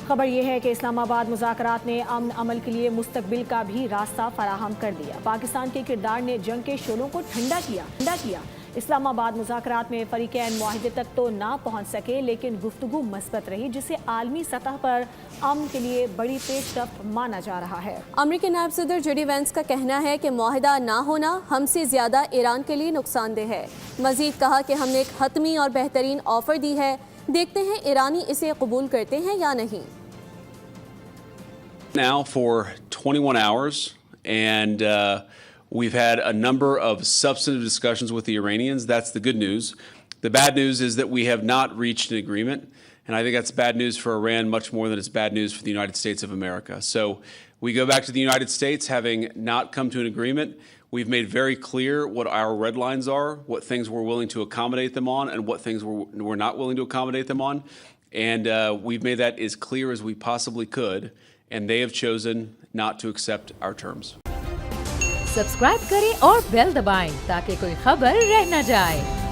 खबर यह है कि इस्लामाबाद मुज़ाकरात ने अमन अमल के लिए मुस्तकबिल का भी रास्ता फराहम कर दिया। पाकिस्तान के किरदार ने जंग के शोलों को ठंडा किया। इस्लामाबाद मुज़ाकरात में फरीकैन मुआहिदे तक तो ना पहुँच सके, लेकिन गुफ्तगू मस्बत रही, जिसे आलमी सतह पर अमन के लिए बड़ी पेशरफ्त माना जा रहा है। अमरीकी नायब सदर जेडी वैंस का कहना है कि मुआहिदा ना होना हमसे ज़्यादा ईरान के लिए नुकसानदेह है। मजीद कहा कि हमने एक हतमी और बेहतरीन ऑफर दी है, देखते हैं ईरानी इसे कबूल करते हैं या नहीं। Now for 21 hours and we've had a number of substantive discussions with the Iranians. That's the good news. The bad news is that we have not reached an agreement, and I think that's bad news for Iran much more than it's bad news for the United States of America. So we go back to the United States having not come to an agreement. We've made very clear what our red lines are, what things we're willing to accommodate them on, and what things we're not willing to accommodate them on. And we've made that as clear as we possibly could, and they have chosen not to accept our terms. Subscribe करें और bell दबाएं ताकि कोई खबर रह न जाए।